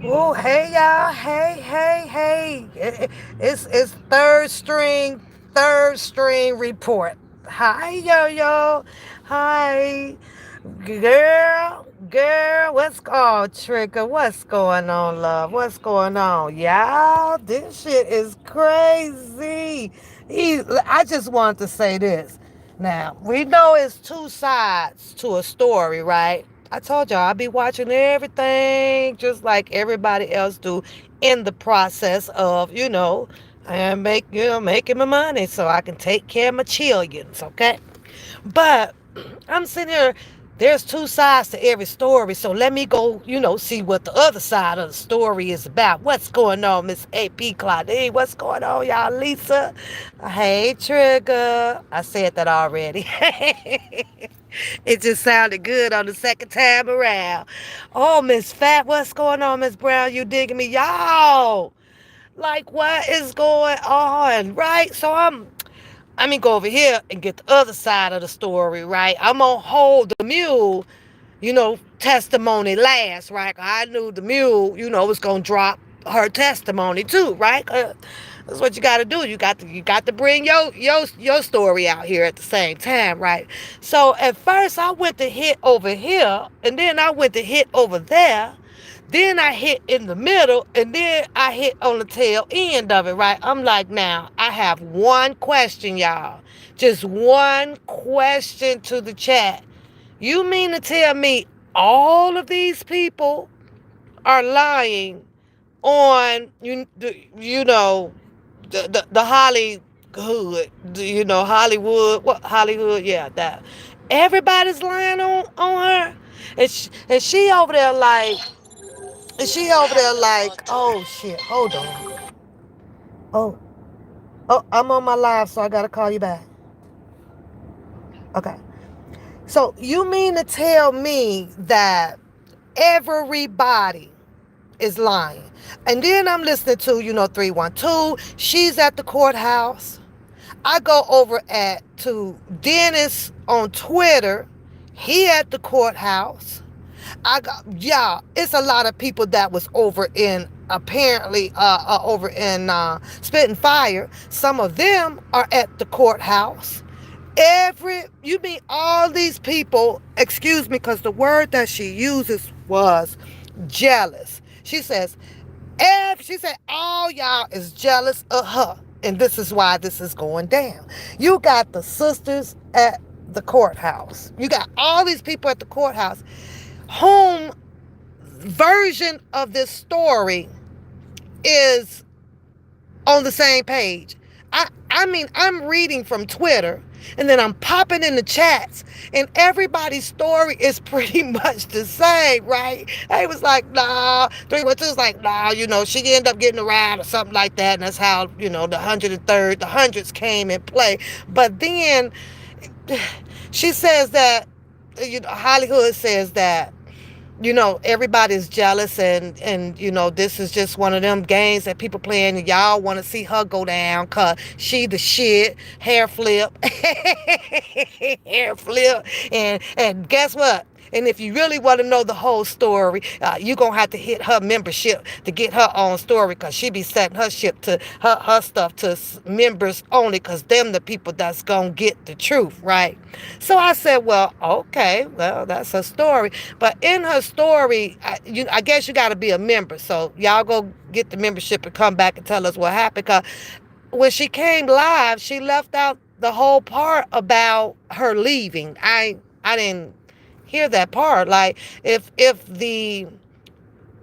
Oh, hey y'all. Hey. It's third string report. Hi yo. Hi. Girl, Trigger, what's going on, love? What's going on, y'all? This shit is crazy. I just wanted to say this. Now, we know it's two sides to a story, right? I told y'all I be watching everything just like everybody else do in the process of, and making my money so I can take care of my children, okay? But I'm sitting here, there's two sides to every story. So let me go, see what the other side of the story is about. What's going on, Miss AP Claudine? What's going on, y'all? Lisa? Hey, Trigger. I said that already. It just sounded good on the second time around. Oh, Miss Fat, what's going on, Miss Brown? You digging me? Y'all, like, what is going on, right? So let me go over here and get the other side of the story, right? I'm gonna hold the mule, testimony last, right? I knew the mule, was gonna drop her testimony too, right? That's what you got to do. You got to bring your story out here at the same time, right? So at first I went to hit over here, and then I went to hit over there. Then I hit in the middle, and then I hit on the tail end of it, right? I'm like, now, I have one question, y'all. Just one question to the chat. You mean to tell me all of these people are lying on, the Hollywood, Hollywood, yeah, that. Everybody's lying on her. And she over there like, oh shit, hold on. Oh, I'm on my live, so I gotta call you back. Okay. So you mean to tell me that everybody is lying? And then I'm listening to, 312. She's at the courthouse. I go over at to Dennis on Twitter. He at the courthouse. I got, yeah, it's a lot of people that was over in, apparently, over in Spitting Fire. Some of them are at the courthouse. You mean all these people, excuse me, because the word that she uses was jealous. She said all y'all is jealous of her, and this is why this is going down. You got the sisters at the courthouse. You got all these people at the courthouse whom version of this story is on the same page. I mean, I'm reading from Twitter, and then I'm popping in the chats, and everybody's story is pretty much the same, right? I was like, nah. 312 was like, nah, she ended up getting around or something like that, and that's how, the 103rd, the hundreds came in play. But then she says that, Hollywood says that, everybody's jealous, and this is just one of them games that people playing, and y'all want to see her go down because she the shit. Hair flip. Hair flip. And guess what? And if you really want to know the whole story, you're going to have to hit her membership to get her own story, because she be setting her stuff to members only, because them the people that's going to get the truth, right? So I said, well, okay, well, that's her story. But in her story, I guess you got to be a member. So y'all go get the membership and come back and tell us what happened. Because when she came live, she left out the whole part about her leaving. I didn't hear that part. Like, if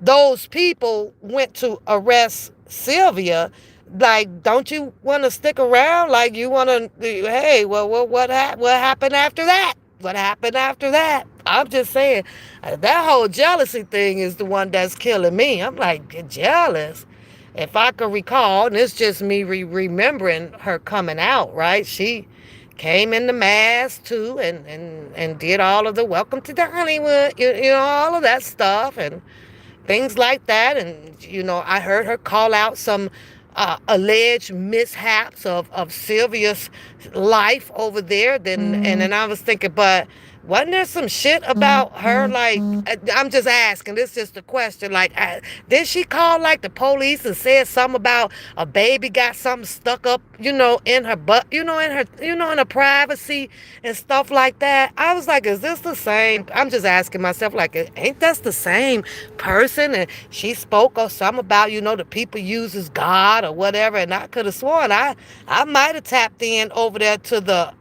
those people went to arrest Sylvia, like, don't you want to stick around? Like, you want to, hey, well, what happened after that? What happened after that? I'm just saying, that whole jealousy thing is the one that's killing me. I'm like, jealous. If I could recall, and it's just me remembering her coming out, right? She came in the mask too, and did all of the welcome to the Hollywood, all of that stuff, and things like that. And I heard her call out some alleged mishaps of Sylvia's life over there. Then and then I was thinking, but Wasn't there some shit about her? Like, I'm just asking. This is just a question. Like, did she call like the police and said something about a baby got something stuck up, in her butt, in her privacy and stuff like that? I was like, is this the same? I'm just asking myself, like, ain't that the same person? And she spoke or something about, the people uses God or whatever. And I could have sworn I might have tapped in over there to the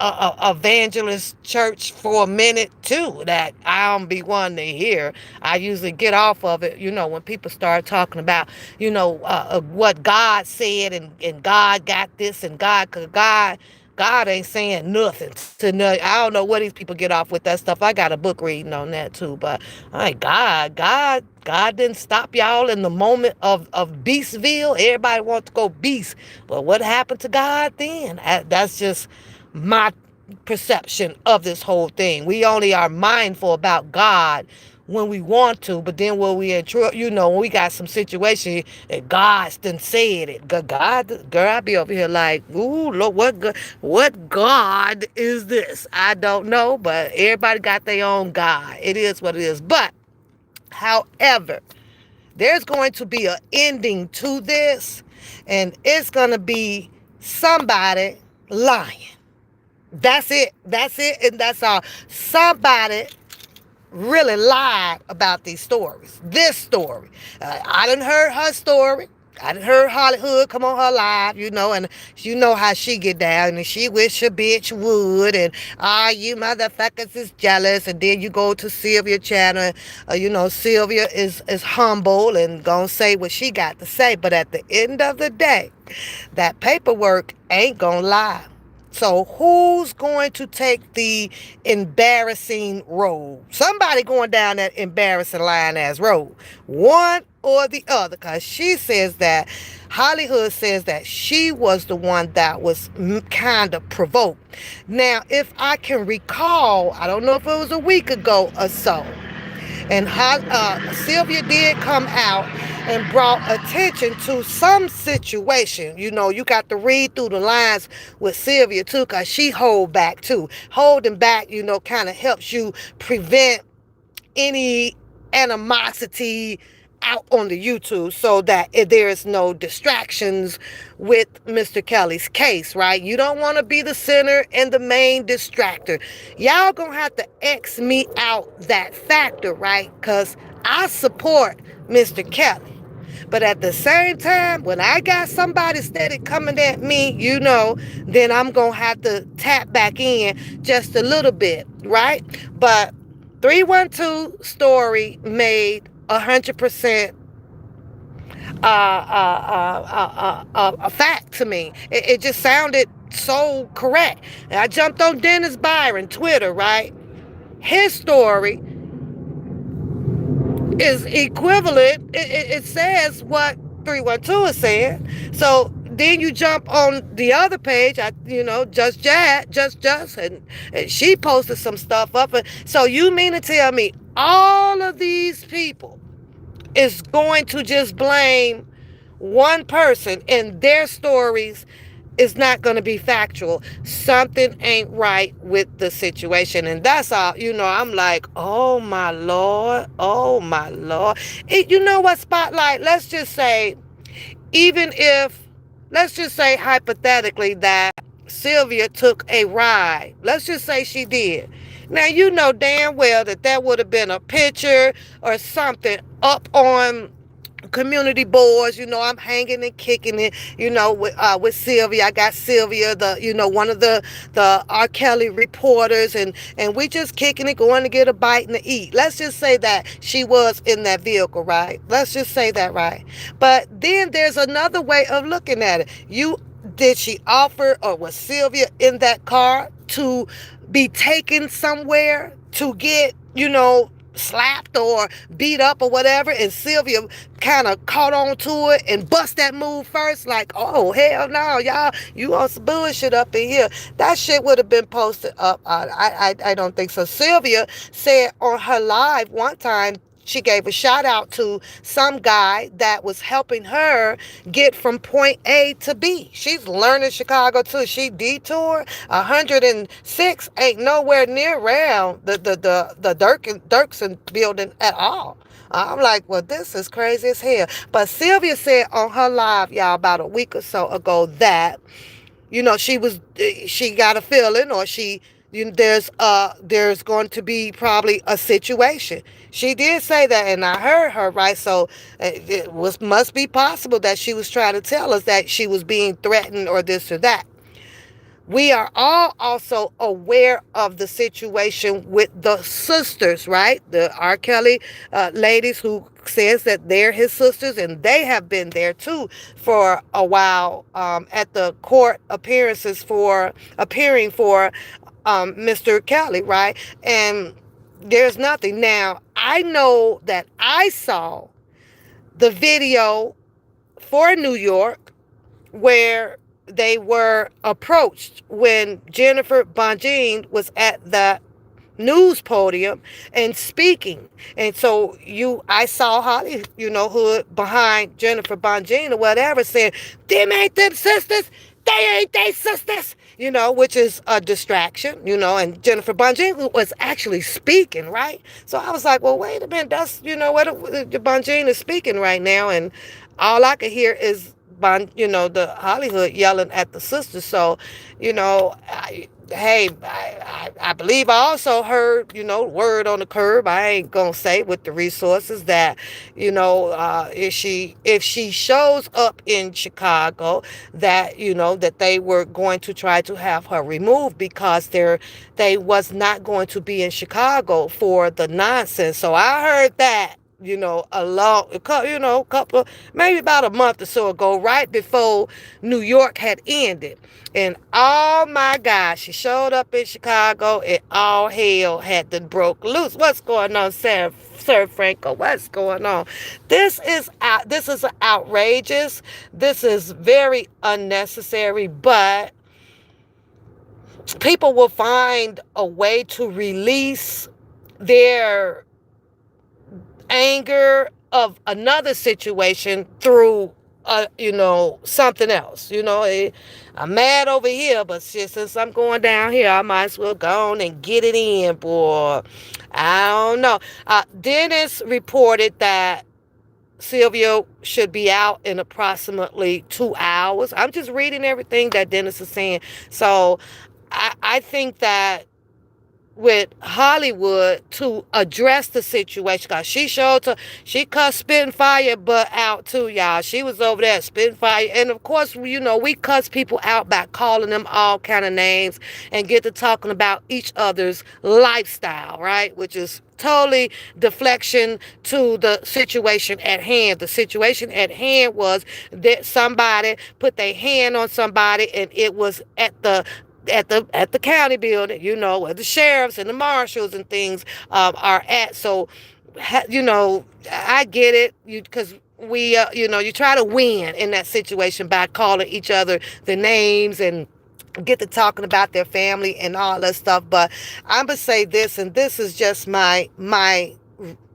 evangelist church for a minute too. That I don't be one to hear. I usually get off of it, when people start talking about, what God said and God got this and cause God ain't saying nothing to nothing. I don't know what these people get off with that stuff. I got a book reading on that too. But God didn't stop y'all in the moment of Beastville. Everybody wants to go beast. But what happened to God then? That's just my perception of this whole thing. We only are mindful about God when we want to, but then when we in trouble, when we got some situation that God's done said it. God, girl, I be over here like, ooh, Lord, what God is this? I don't know, but everybody got their own God. It is what it is. But, however, there's going to be an ending to this, and it's going to be somebody lying. That's it. That's it, and that's all. Somebody really lied about these stories. This story. I done heard her story. I done heard Hollywood come on her live, and you know how she get down, and she wish a bitch would, and you motherfuckers is jealous, and then you go to Sylvia channel, Sylvia is humble and gonna say what she got to say, but at the end of the day, that paperwork ain't gonna lie. So who's going to take the embarrassing road? Somebody going down that embarrassing line as road. One or the other. Because she says that, Hollywood says that she was the one that was kind of provoked. Now, if I can recall, I don't know if it was a week ago or so, and Sylvia did come out and brought attention to some situation. You got to read through the lines with Sylvia too, because she hold back too. Holding back, kind of helps you prevent any animosity out on the YouTube, so that there is no distractions with Mr. Kelly's case, right? You don't want to be the center and the main distractor. Y'all gonna have to X me out that factor, right? Because I support Mr. Kelly. But at the same time, when I got somebody steady coming at me, then I'm going to have to tap back in just a little bit, right? But 312 story made 100% a fact to me. It just sounded so correct. And I jumped on Dennis Byron Twitter, right? His story is equivalent. It says what 312 is saying. So then you jump on the other page, and she posted some stuff up. And so you mean to tell me all of these people is going to just blame one person and their stories is not going to be factual? Something ain't right with the situation. And that's all, I'm like, oh my Lord, oh my Lord. You know what, Spotlight? Let's just say hypothetically that Sylvia took a ride. Let's just say she did. Now, you know damn well that would have been a picture or something up on community boards. I'm hanging and kicking it, with Sylvia. I got Sylvia, one of the R. Kelly reporters, and we just kicking it, going to get a bite and to eat. Let's just say that she was in that vehicle, right? Let's just say that, right? But then there's another way of looking at it. Did she offer, or was Sylvia in that car to be taken somewhere to get, slapped or beat up or whatever, and Sylvia kind of caught on to it and bust that move first, like, oh, hell no, y'all, you on some bullshit up in here? That shit would have been posted up. I don't think so. Sylvia said on her live one time she gave a shout out to some guy that was helping her get from point A to B. She's learning Chicago too. She detoured 106, ain't nowhere near around the Dirksen building at all. I'm like, well, this is crazy as hell. But Sylvia said on her live, y'all, about a week or so ago that, she got a feeling, or there's going to be probably a situation. She did say that, and I heard her, right? So it must be possible that she was trying to tell us that she was being threatened or this or that. We are all also aware of the situation with the sisters, right? The R. Kelly ladies who says that they're his sisters, and they have been there too for a while at the court appearances for appearing for Mr. Kelly, right? And there's nothing. Now, I know that I saw the video for New York where they were approached when Jennifer Bonjean was at the news podium and speaking. And so I saw Holly, Hood behind Jennifer Bonjean or whatever, saying, them ain't them sisters. They ain't they sisters, which is a distraction, and Jennifer Bonjean was actually speaking, right? So I was like, well, wait a minute, that's, what Bonjean is speaking right now. And all I could hear is the Hollywood yelling at the sisters. So, I believe I also heard, word on the curb. I ain't gonna say with the resources that, if she shows up in Chicago, that, that they were going to try to have her removed because they was not going to be in Chicago for the nonsense. So I heard that, couple, maybe about a month or so ago, right before New York had ended. And oh my God, she showed up in Chicago and all hell had to broke loose. What's going on, Sir Franco? What's going on? This is outrageous. This is very unnecessary, but people will find a way to release their anger of another situation through something else. I'm mad over here, but shit, since I'm going down here, I might as well go on and get it in, boy. I don't know. Dennis reported that Sylvia should be out in approximately 2 hours. I'm just reading everything that Dennis is saying. So I think that with Hollywood to address the situation, because she cussed Spitting Fire butt out too, y'all. She was over there spitting fire, and of course, we cuss people out by calling them all kind of names and get to talking about each other's lifestyle, right? Which is totally deflection to the situation at hand. The situation at hand was that somebody put their hand on somebody, and it was at the county building, where the sheriffs and the marshals and things are at. So, I get it, because we, you try to win in that situation by calling each other the names and get to talking about their family and all that stuff. But I'm gonna say this, and this is just my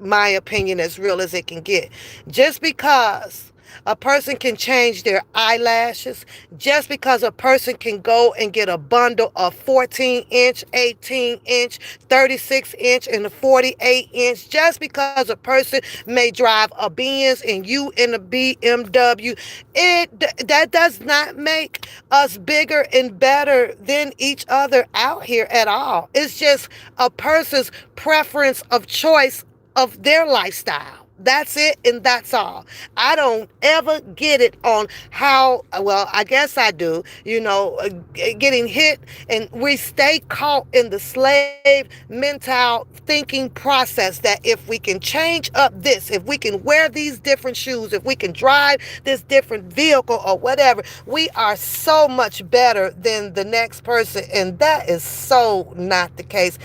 opinion, as real as it can get. Just because a person can change their eyelashes, just because a person can go and get a bundle of 14-inch, 18-inch, 36-inch, and a 48-inch, just because a person may drive a Benz and you in a BMW, that does not make us bigger and better than each other out here at all. It's just a person's preference of choice of their lifestyle. That's it, and that's all. I don't ever get it on how, well, I guess I do, getting hit, and we stay caught in the slave mental thinking process that if we can change up this, if we can wear these different shoes, if we can drive this different vehicle or whatever, we are so much better than the next person, and that is so not the case.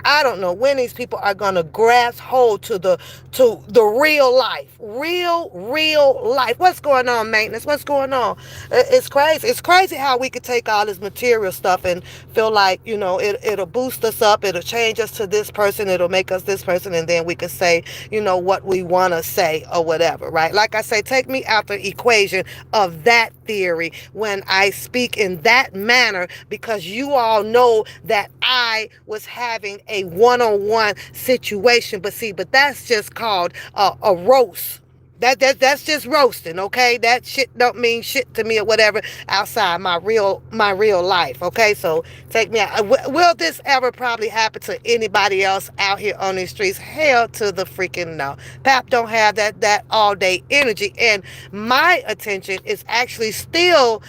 I don't know when these people are gonna grasp hold to the real life, real life. What's going on, maintenance? What's going on? It's crazy. It's crazy how we could take all this material stuff and feel like, it'll boost us up, it'll change us to this person, it'll make us this person, and then we could say, what we want to say or whatever, right? Like I say, take me out the equation of that theory when I speak in that manner, because you all know that I was having a one-on-one situation. But that's just called a roast. That's just roasting, okay? That shit don't mean shit to me or whatever outside my real life, okay? So take me out. Will this ever probably happen to anybody else out here on these streets? Hell to the freaking no. Pap don't have that all day energy, and my attention is actually still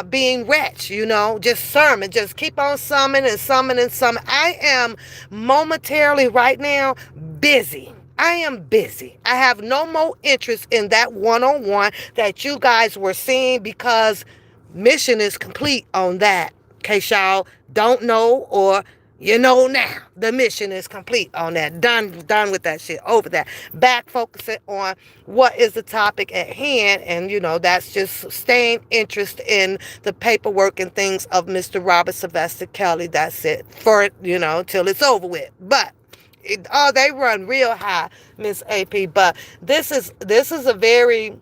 being wretched, just sermon, just keep on summoning and summoning and summoning. I am momentarily right now busy. I am busy. I have no more interest in that one-on-one that you guys were seeing, because mission is complete on that. In case y'all don't know, or now, the mission is complete on that. Done with that shit. Over that. Back focusing on what is the topic at hand, and that's just staying interested in the paperwork and things of Mr. Robert Sylvester Kelly. That's it for till it's over with. But they run real high, Miss AP. But this is a very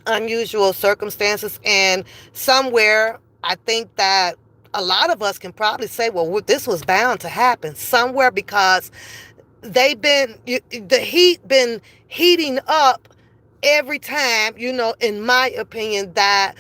unusual circumstances, and somewhere I think that a lot of us can probably say, well, this was bound to happen somewhere, because the heat been heating up every time, in my opinion, that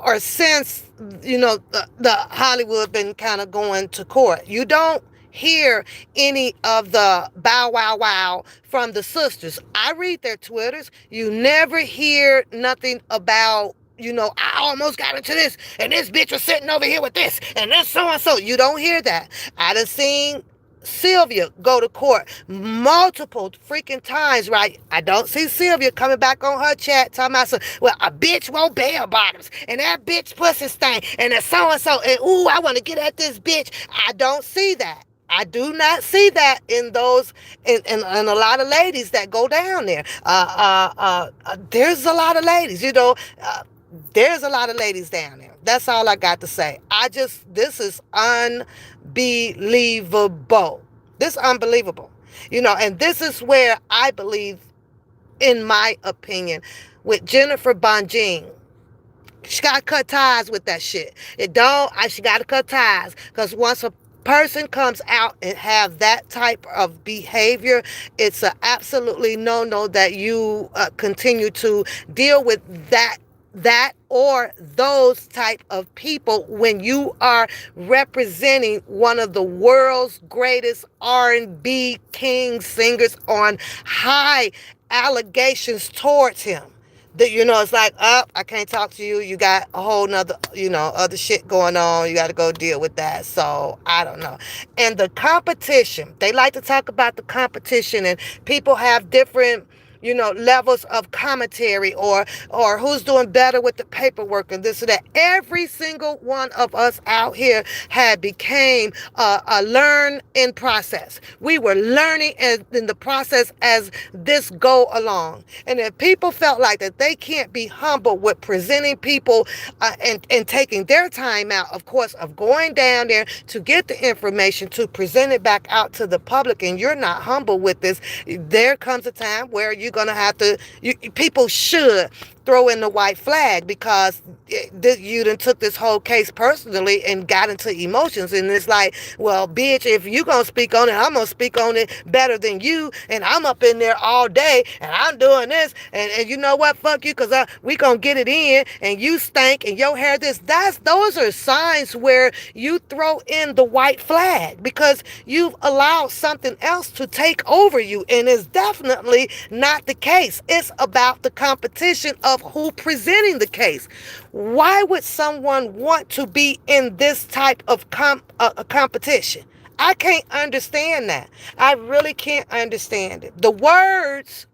or since the Hollywood been kind of going to court. You don't hear any of the bow wow wow from the sisters. I read their Twitters. You never hear nothing about, I almost got into this, and this bitch was sitting over here with this, and this so and so. You don't hear that. I done seen Sylvia go to court multiple freaking times, right? I don't see Sylvia coming back on her chat talking about well, a bitch won't bail bottoms, and that bitch pussy stain, and that so and so, and ooh, I want to get at this bitch. I don't see that. I do not see that in those, in a lot of ladies that go down there. There's a lot of ladies, there's a lot of ladies down there. That's all I got to say. This is unbelievable. This is unbelievable. And this is where I believe, in my opinion, with Jennifer Bonjean, she got to cut ties with that shit. She got to cut ties, because once a person comes out and have that type of behavior, it's a absolutely no that you continue to deal with that or those type of people when you are representing one of the world's greatest R&B king singers on high allegations towards him. It's like, I can't talk to you. You got a whole nother, other shit going on. You got to go deal with that. So I don't know. And the competition, they like to talk about the competition, and people have different, levels of commentary, or who's doing better with the paperwork and this or that. Every single one of us out here had became a learn in process. We were learning in the process as this go along. And if people felt like that they can't be humble with presenting people and taking their time out, of course, of going down there to get the information to present it back out to the public, and you're not humble with this, there comes a time where you're going to have to, people should throw in the white flag, because you done took this whole case personally and got into emotions. And it's like, well, bitch, if you gonna speak on it, I'm gonna speak on it better than you, and I'm up in there all day, and I'm doing this, and you know what, fuck you, because we gonna get it in, and you stink, and your hair this. Those are signs where you throw in the white flag, because you've allowed something else to take over you, and it's definitely not the case. It's about the competition of who presenting the case. Why would someone want to be in this type of competition? I can't understand that. I really can't understand it. The words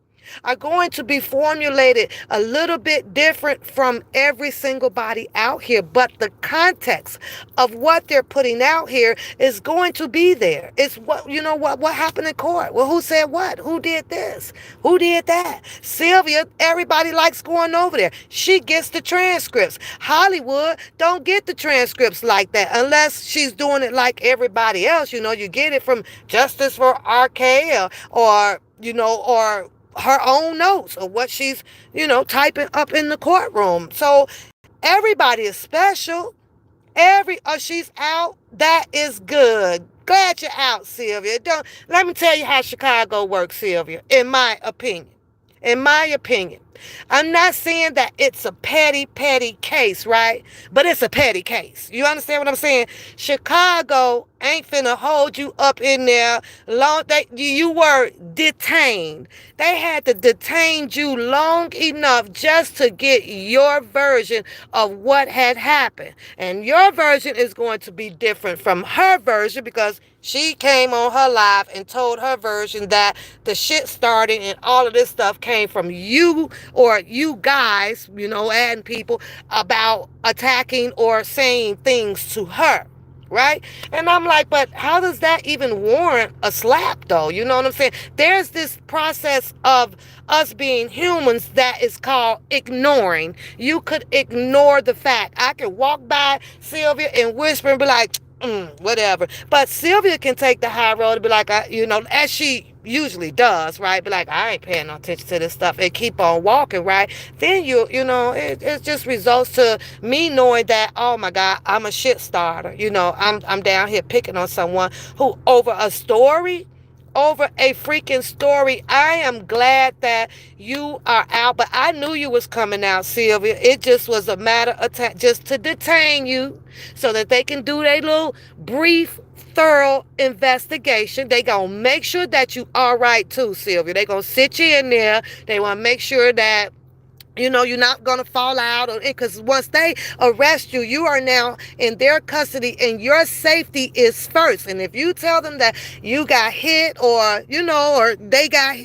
are going to be formulated a little bit different from every single body out here. But the context of what they're putting out here is going to be there. It's what, what happened in court. Well, who said what? Who did this? Who did that? Sylvia, everybody likes going over there. She gets the transcripts. Hollywood don't get the transcripts like that unless she's doing it like everybody else. You get it from Justice for RK or her own notes or what she's, typing up in the courtroom. So everybody is special. She's out. That is good. Glad you're out, Sylvia. Don't let me tell you how Chicago works, Sylvia. In my opinion. In my opinion. I'm not saying that it's a petty case, right? But it's a petty case. You understand what I'm saying? Chicago ain't finna hold you up in there long. You were detained. They had to detain you long enough just to get your version of what had happened. And your version is going to be different from her version because she came on her live and told her version that the shit started and all of this stuff came from you or you guys, adding people about attacking or saying things to her. Right? And I'm like, but how does that even warrant a slap though? You know what I'm saying? There's this process of us being humans that is called ignoring. You could ignore the fact. I could walk by Sylvia and whisper and be like, whatever. But Sylvia can take the high road and be like, as she usually does, right? Be like, I ain't paying no attention to this stuff and keep on walking, right? Then it just results to me knowing that, oh my God, I'm a shit starter. I'm down here picking on someone who over a story. Over a freaking story. I am glad that you are out, but I knew you was coming out, Sylvia. It just was a matter of time just to detain you so that they can do their little brief, thorough investigation. They gonna make sure that you all right too, Sylvia. They gonna sit you in there. They want to make sure that you're not going to fall out because once they arrest you, you are now in their custody and your safety is first. And if you tell them that you got hit or they got,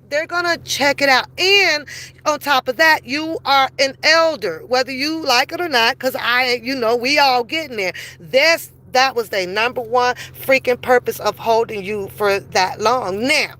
they're going to check it out. And on top of that, you are an elder, whether you like it or not, because we all getting there. That was their number one freaking purpose of holding you for that long. Now,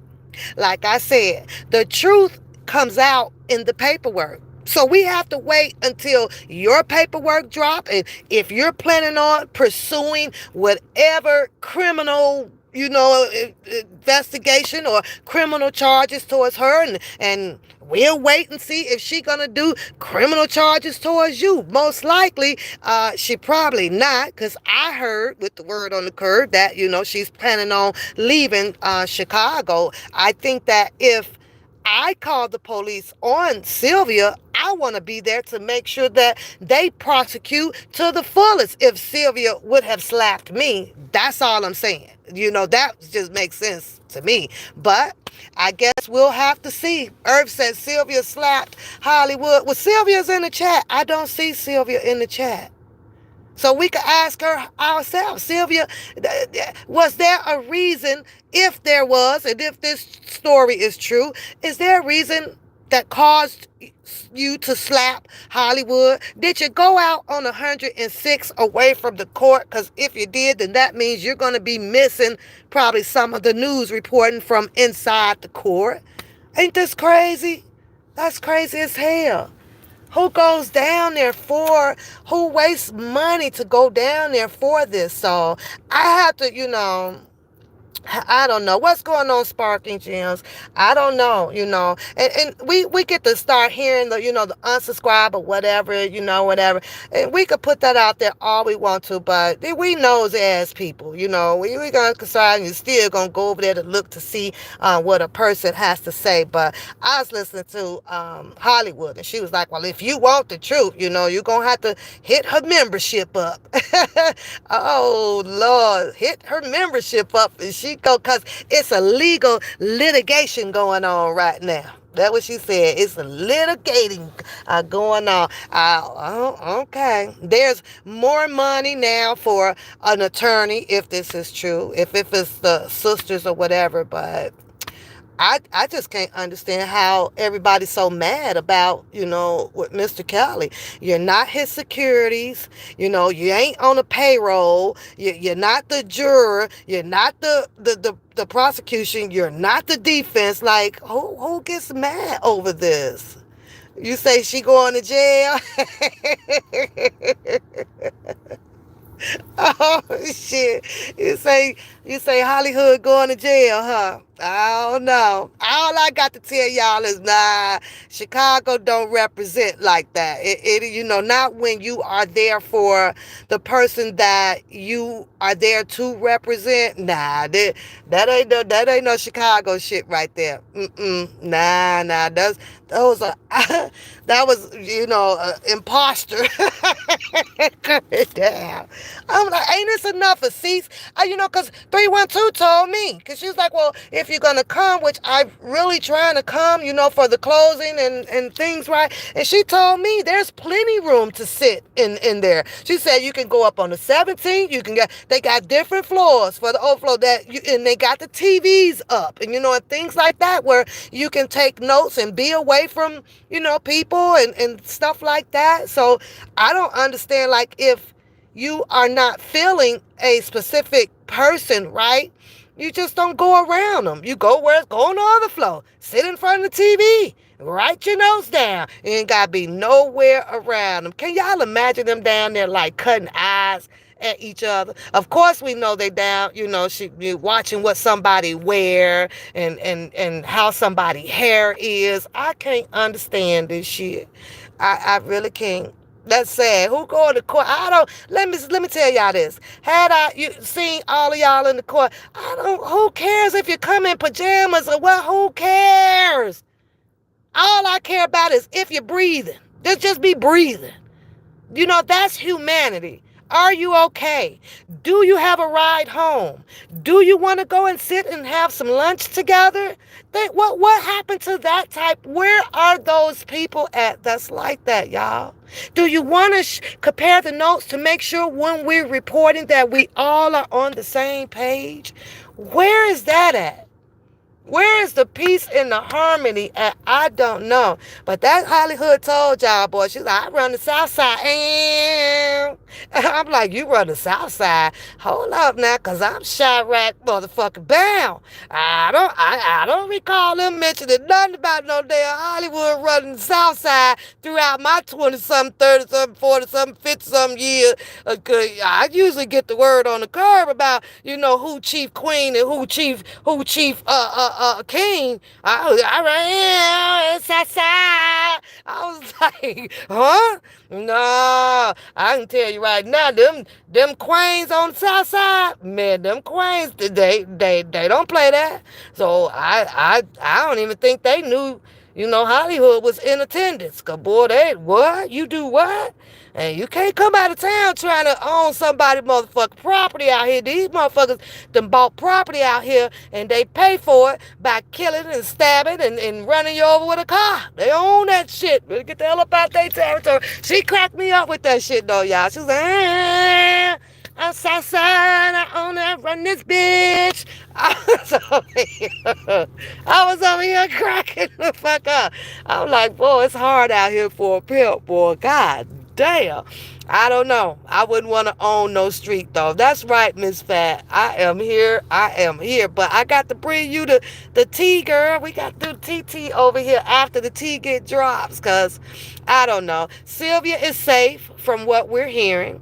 like I said, the truth comes out in the paperwork. So we have to wait until your paperwork drop. And if you're planning on pursuing whatever criminal, investigation or criminal charges towards her, and we'll wait and see if she's going to do criminal charges towards you. Most likely, she probably not, because I heard with the word on the curb that, she's planning on leaving Chicago. I think that if I called the police on Sylvia, I want to be there to make sure that they prosecute to the fullest. If Sylvia would have slapped me, that's all I'm saying. That just makes sense to me. But I guess we'll have to see. Irv said Sylvia slapped Hollywood. Well, Sylvia's in the chat. I don't see Sylvia in the chat. So we could ask her ourselves, Sylvia, was there a reason, if there was, and if this story is true, is there a reason that caused you to slap Hollywood? Did you go out on 106 away from the court? Because if you did, then that means you're going to be missing probably some of the news reporting from inside the court. Ain't this crazy? That's crazy as hell. Who goes down there who wastes money to go down there for this? So I have to, I don't know what's going on, Sparking Gems. I don't know, and we get to start hearing the unsubscribe or whatever, whatever. And we could put that out there all we want to, but we nosy ass people, we gonna decide and still gonna go over there to look to see what a person has to say. But I was listening to Hollywood, and she was like, well, if you want the truth, you're gonna have to hit her membership up. Oh Lord, hit her membership up, and she go, because it's a legal litigation going on right now. That's what she said. It's a litigating going on. Okay. There's more money now for an attorney if this is true, if it's the sisters or whatever. But I just can't understand how everybody's so mad about, with Mr. Kelly. You're not his securities. You ain't on a payroll. You're not the juror. You're not the prosecution. You're not the defense. Like, who gets mad over this? You say she going to jail? Oh shit! You say Hollywood going to jail, huh? I don't know. All I got to tell y'all is, nah, Chicago don't represent like that. Not when you are there for the person that you are there to represent. Nah, that ain't no Chicago shit right there. Nah. Those are that was imposter. Damn. I'm like, ain't this enough for seats? Because 312 told me. Because she was like, well, if you're going to come, which I'm really trying to come, for the closing and things, right? And she told me there's plenty room to sit in there. She said you can go up on the 17th. They got different floors for the overflow and they got the TVs up and things like that where you can take notes and be away from, people and stuff like that. So I don't understand, like, if you are not feeling a specific person, right? You just don't go around them. You go where it's going on the floor. Sit in front of the TV. Write your notes down. You ain't got to be nowhere around them. Can y'all imagine them down there like cutting eyes at each other? Of course we know they down, you watching what somebody wear and how somebody hair is. I can't understand this shit. I really can't. That's sad. Who going to court? I don't. Let me tell y'all this. Had you seen all of y'all in the court, who cares if you come in pajamas or what? Who cares? All I care about is if you're breathing. Just be breathing. That's humanity. Are you okay? Do you have a ride home? Do you want to go and sit and have some lunch together? What happened to that type? Where are those people at that's like that, y'all? Do you want to compare the notes to make sure when we're reporting that we all are on the same page? Where is that at? Where is the peace and the harmony at? I don't know. But that Hollywood told y'all, boy, she's like, I run the South Side. And I'm like, you run the South Side? Hold up now, because I'm Chirac motherfucking bound. I don't recall them mentioning nothing about no damn Hollywood running the South Side throughout my 20-something, 30-something, 40-something, 50-something years. I usually get the word on the curb about, who chief queen and who chief king. It's outside. I was like, huh? No, I can tell you right now, them queens on the south side, man, them queens, they don't play that. So I don't even think they knew, Hollywood was in attendance. Cause boy, what? You do what? And you can't come out of town trying to own somebody's motherfucking property out here. These motherfuckers done bought property out here and they pay for it by killing and stabbing and running you over with a car. They own that shit. Better get the hell up out their territory. She cracked me up with that shit though, y'all. She was like, I'm Southside, I own that, run this bitch. I was over here cracking the fuck up. I'm like, boy, it's hard out here for a pimp, boy. God damn. I don't know. I wouldn't want to own no street though. That's right, Miss Fat. I am here. But I got to bring you the tea, girl. We got to do TT over here after the tea get drops. Because, I don't know. Sylvia is safe from what we're hearing.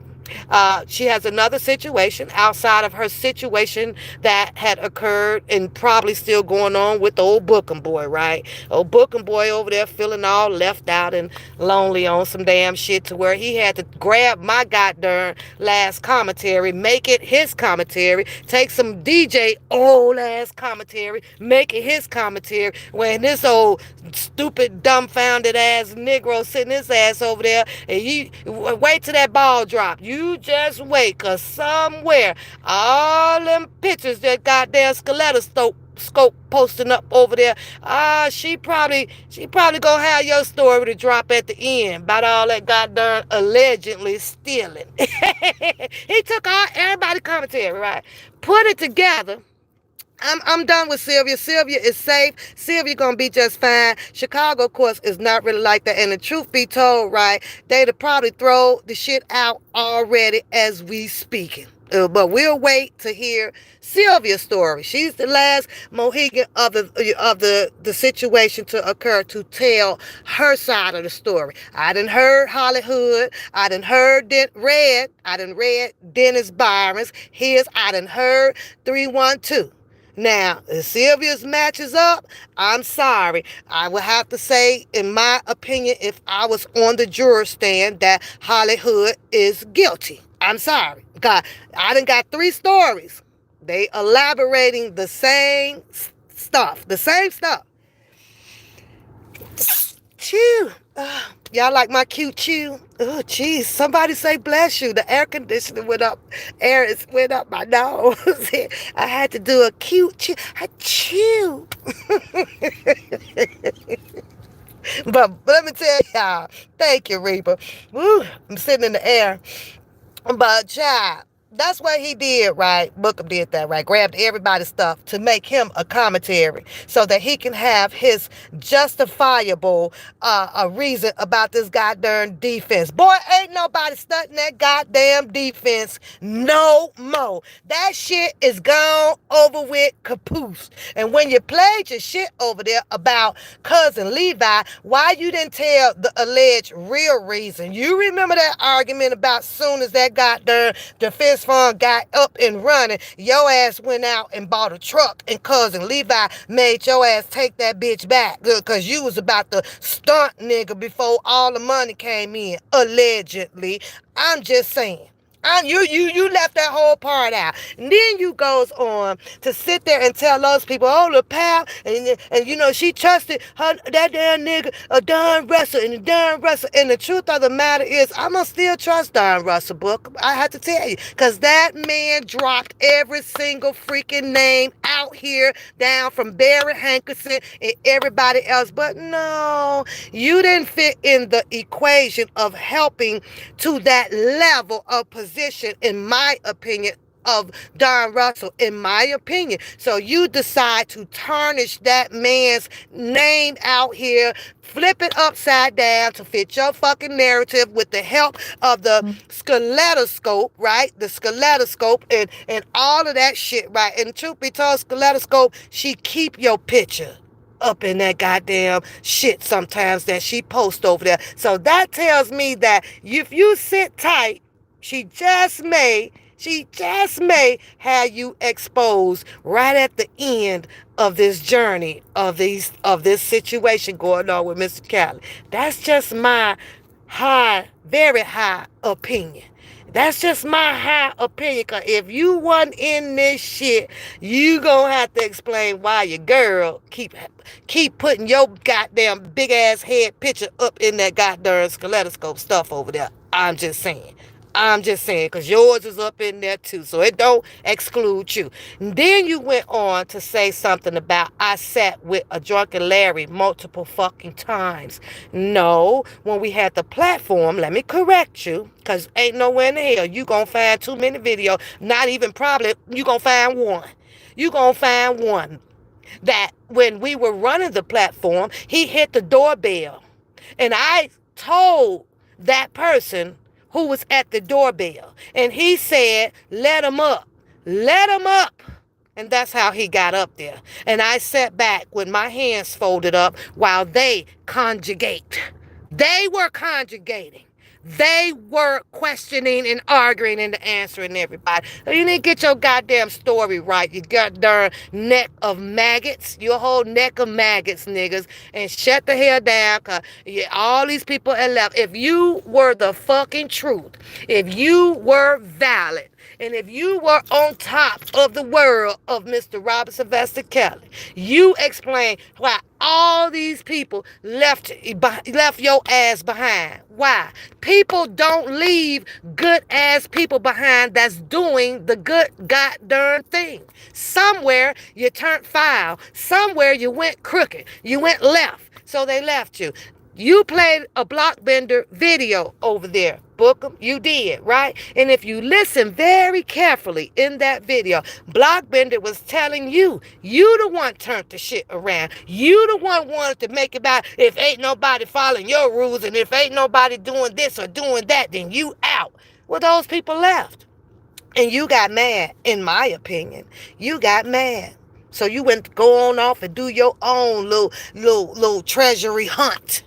She has another situation outside of her situation that had occurred and probably still going on with the old Bookham boy, right? Old Bookham boy over there feeling all left out and lonely on some damn shit to where he had to grab my goddamn last commentary, make it his commentary, take some DJ old ass commentary, make it his commentary, when this old stupid dumbfounded ass Negro sitting his ass over there and he wait till that ball drop. You just wait, cause somewhere all them pictures that goddamn scope posting up over there, she probably gonna have your story to drop at the end about all that goddamn allegedly stealing. He took everybody commentary, right? Put it together I'm done with Sylvia. Sylvia is safe. Sylvia gonna be just fine. Chicago, of course, is not really like that. And the truth be told, right, they'd have probably throw the shit out already as we speaking. But we'll wait to hear Sylvia's story. She's the last Mohegan of the situation to occur to tell her side of the story. I done heard Hollywood. I done read Dennis Byron's. I done heard 312. Now, if Sylvia's matches up, I'm sorry. I would have to say, in my opinion, if I was on the juror stand, that Hollywood is guilty. I'm sorry. God, I done got 3 stories. They elaborating the same stuff. The same stuff. Chew. Y'all like my cute chew? Oh, jeez. Somebody say bless you. The air conditioner went up. Went up my nose. I had to do a cute chew. I chew. But let me tell y'all. Thank you, Reaper. Woo, I'm sitting in the air. But, child, that's what he did, right? Bookham did that, right? Grabbed everybody's stuff to make him a commentary so that he can have his justifiable a reason about this goddamn defense. Boy, ain't nobody stunting that goddamn defense no more. That shit is gone over with caboose. And when you played your shit over there about cousin Levi, why you didn't tell the alleged real reason? You remember that argument about soon as that goddamn defense fund got up and running, your ass went out and bought a truck, and cousin Levi made your ass take that bitch back because you was about to stunt nigga before all the money came in, allegedly. I'm just saying. You left that whole part out. And then you goes on to sit there and tell those people, oh, the pal, and you know, she trusted that damn nigga, Don Russell, and Don Russell. And the truth of the matter is, I'm going to still trust Don Russell, Book. I have to tell you, because that man dropped every single freaking name out here, down from Barry Hankerson and everybody else. But no, you didn't fit in the equation of helping to that level of position, in my opinion, of Don Russell, in my opinion. So you decide to tarnish that man's name out here, flip it upside down to fit your fucking narrative with the help of the skeletoscope, right? The skeletoscope and all of that shit, right? And truth be told, skeletoscope, she keep your picture up in that goddamn shit sometimes that she posts over there. So that tells me that if you sit tight, she just may have you exposed right at the end of this journey of this situation going on with Mr. Cali. That's just my very high opinion. That's just my high opinion. Cause if you wasn't in this shit, you gonna have to explain why your girl keep putting your goddamn big ass head picture up in that goddamn skeletoscope stuff over there. I'm just saying, because yours is up in there too, so it don't exclude you. And then you went on to say something about I sat with a drunken Larry multiple fucking times. No, when we had the platform, let me correct you, because ain't nowhere in the hell you gonna find too many videos, not even probably, you gonna find one. You gonna find one that when we were running the platform, he hit the doorbell. And I told that person who was at the doorbell, and he said, let him up. Let him up. And that's how he got up there. And I sat back with my hands folded up while they conjugate. They were conjugating. They were questioning and arguing and answering everybody. You didn't get your goddamn story right. You got darn neck of maggots. Your whole neck of maggots, niggas. And shut the hell down, because all these people are left. If you were the fucking truth, if you were valid, and if you were on top of the world of Mr. Robert Sylvester Kelly, you explain why all these people left your ass behind. Why? People don't leave good ass people behind that's doing the good goddamn thing. Somewhere you turned foul. Somewhere you went crooked. You went left. So they left you. You played a blockbender video over there. Bookham, you did, right? And if you listen very carefully in that video, Blockbender was telling you the one turned the shit around. You the one wanted to make it about if ain't nobody following your rules and if ain't nobody doing this or doing that, then you out. Well, those people left. And you got mad, in my opinion. You got mad. So you went to go on off and do your own little treasury hunt.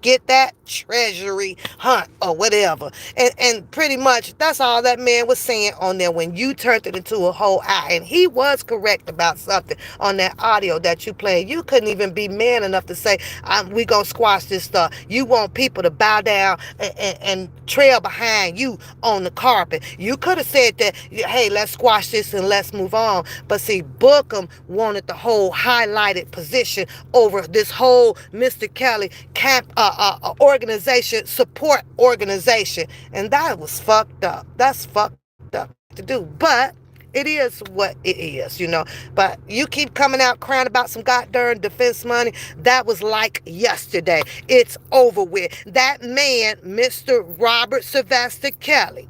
Get that treasury hunt or whatever. And pretty much that's all that man was saying on there when you turned it into a whole eye. And he was correct about something on that audio that you played. You couldn't even be man enough to say, we gonna squash this stuff. You want people to bow down and trail behind you on the carpet. You could have said that, hey, let's squash this and let's move on. But see, Bookham wanted the whole highlighted position over this whole Mr. Kelly camp organization, support organization. And that was fucked up. That's fucked up to do. But it is what it is. But you keep coming out crying about some goddamn defense money. That was like yesterday. It's over with. That man, Mr. Robert Sylvester Kelly,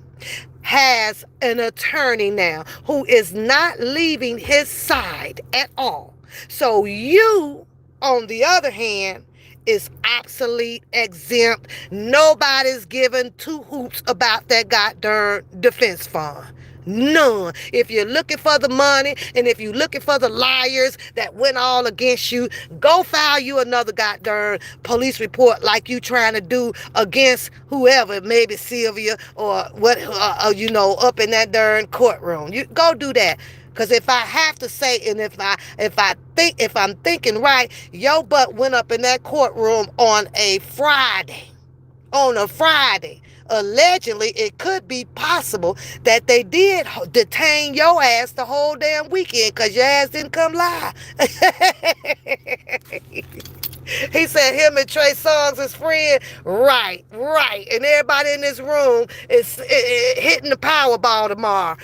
has an attorney now who is not leaving his side at all. So you, on the other hand, is obsolete, exempt. Nobody's giving two hoots about that goddamn defense fund. None. If you're looking for the money and if you're looking for the liars that went all against you, go file you another goddamn police report like you trying to do against whoever, maybe Sylvia or what, up in that darn courtroom. You go do that. Because if I have to say, and if I'm thinking right, your butt went up in that courtroom on a Friday. Allegedly, it could be possible that they did detain your ass the whole damn weekend because your ass didn't come live. He said him and Trey Songz is friends. Right. And everybody in this room is hitting the Powerball tomorrow.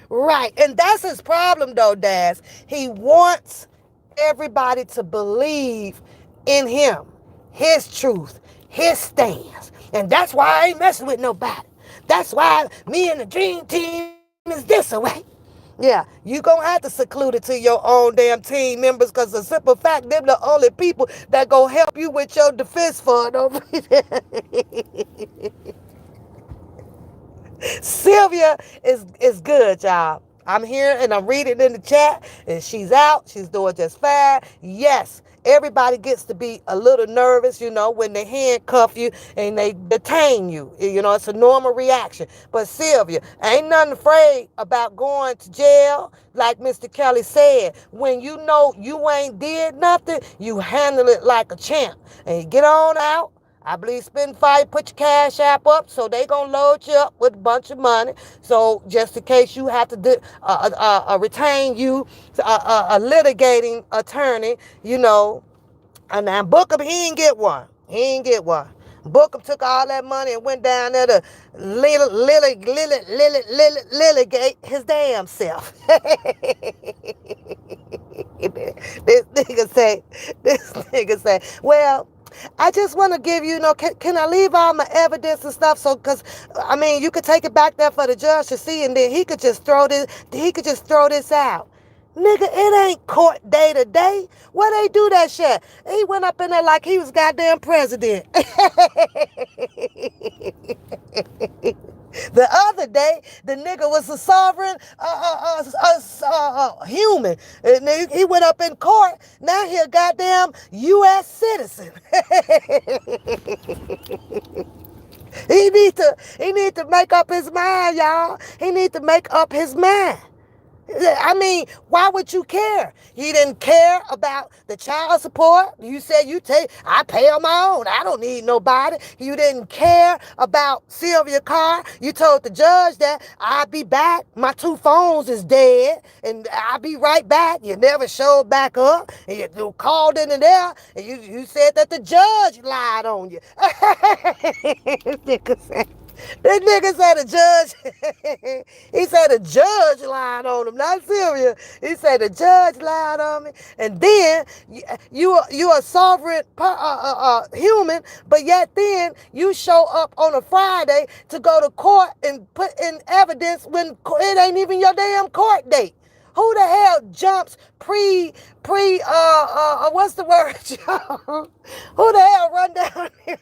Right. And that's his problem, though, Daz. He wants everybody to believe in him, his truth, his stance. And that's why I ain't messing with nobody. That's why me and the dream team is this away. Yeah, you gonna have to seclude it to your own damn team members because the simple fact, them the only people that gonna help you with your defense fund over there. Sylvia is good, y'all. I'm here and I'm reading in the chat and she's out. She's doing just fine. Yes, everybody gets to be a little nervous, when they handcuff you and they detain you. It's a normal reaction. But Sylvia, ain't nothing afraid about going to jail. Like Mr. Kelly said, when you know you ain't did nothing, you handle it like a champ. And you get on out. I believe Spend Fire, put your Cash App up, so they gonna load you up with a bunch of money. So just in case you have to retain you, a litigating attorney, And now Bookham, he ain't get one. Bookham took all that money and went down there to litigate his damn self. This nigga say, well, I just want to give you, can I leave all my evidence and stuff? So, because, you could take it back there for the judge to see, and then he could just throw this out. Nigga, it ain't court day to day. Where they do that shit? He went up in there like he was goddamn president. The other day, the nigga was a sovereign human. And he went up in court. Now he a goddamn U.S. citizen. He need to make up his mind, y'all. He need to make up his mind. Why would you care? You didn't care about the child support. You said I pay on my own. I don't need nobody. You didn't care about Sylvia Carr. You told the judge that I'll be back. My 2 phones is dead and I'll be right back. You never showed back up. And you called in there and you said that the judge lied on you. This nigga said the judge, he said the judge lied on him, not Sylvia. He said the judge lied on me. And then you a sovereign human, but yet then you show up on a Friday to go to court and put in evidence when it ain't even your damn court date. Who the hell jumps what's the word? Who the hell run down here?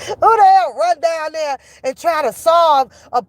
Who the hell run down there and try to solve a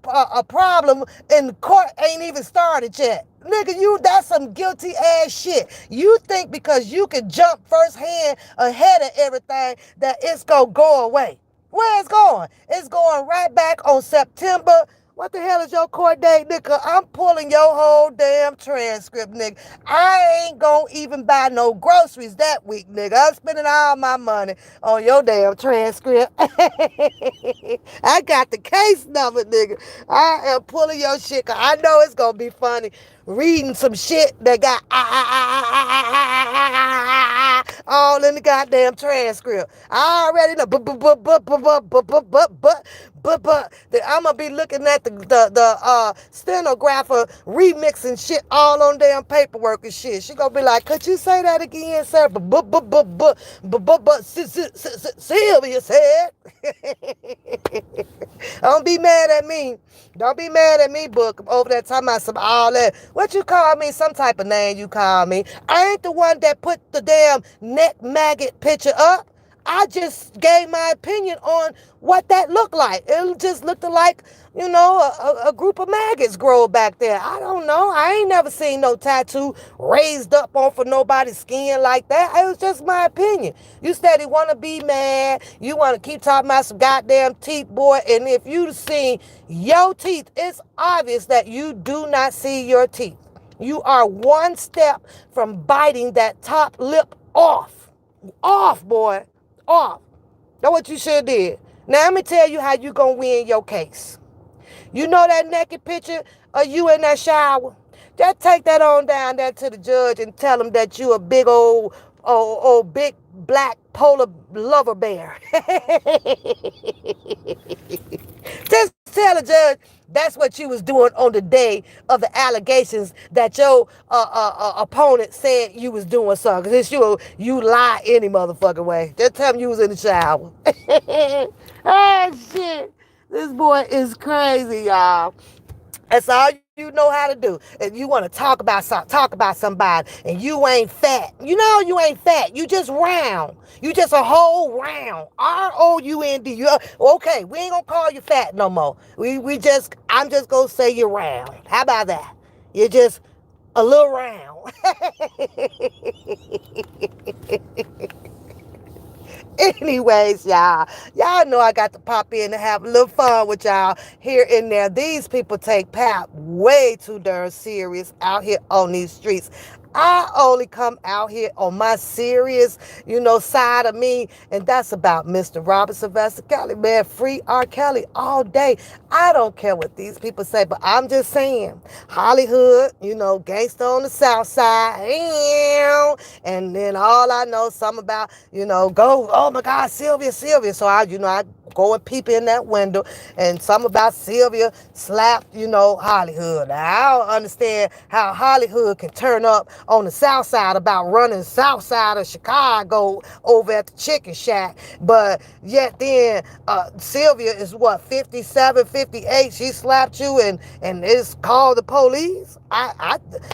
problem and the court ain't even started yet? Nigga, that's some guilty ass shit. You think because you can jump firsthand ahead of everything that it's gonna go away. Where it's going? It's going right back on September. What the hell is your court date, nigga? I'm pulling your whole damn transcript, nigga. I ain't gonna even buy no groceries that week, nigga. I'm spending all my money on your damn transcript. I got the case number, nigga. I am pulling your shit, 'cause I know it's gonna be funny reading some shit that got all in the goddamn transcript. I already know, but I'm gonna be looking at the stenographer remixing shit all on damn paperwork and shit. She gonna be like, "Could you say that again, sir?" Sylvia said. Don't be mad at me. Don't be mad at me, book, over there talking about some all that. What you call me? Some type of name you call me. I ain't the one that put the damn neck maggot picture up. I just gave my opinion on what that looked like. It just looked like, a group of maggots grow back there. I don't know. I ain't never seen no tattoo raised up on for nobody's skin like that. It was just my opinion. You steady want to be mad. You want to keep talking about some goddamn teeth, boy. And if you seen your teeth, it's obvious that you do not see your teeth. You are one step from biting that top lip off. Off, boy. Off. That's what you should have did. Now, let me tell you how you going to win your case. You know that naked picture of you in that shower? Just take that on down there to the judge and tell him that you a big old big black polar lover bear. Just tell the judge that's what you was doing on the day of the allegations that your opponent said you was doing something. Because you lie any motherfucking way. Just tell him you was in the shower. Oh, shit. This boy is crazy, y'all. That's all you know how to do. If you want to talk about somebody, and you ain't fat. You know you ain't fat. You just round. You just a whole round. R-O-U-N-D. Okay, we ain't gonna call you fat no more. I'm just gonna say you're round. How about that? You're just a little round. Anyways, y'all know I got to pop in and have a little fun with y'all here and there. These people take pap way too darn serious out here on these streets. I only come out here on my serious, side of me, and that's about Mr. Robert Sylvester Kelly. Man, free R. Kelly all day. I don't care what these people say, but I'm just saying, Hollywood, gangster on the south side, and then all I know, something about, oh my God, Sylvia. So I go and peep in that window, and something about Sylvia slapped, Hollywood. Now, I don't understand how Hollywood can turn up on the south side about running south side of Chicago over at the chicken shack, but yet then Sylvia is what, 57, 58, she slapped you and it's called the police.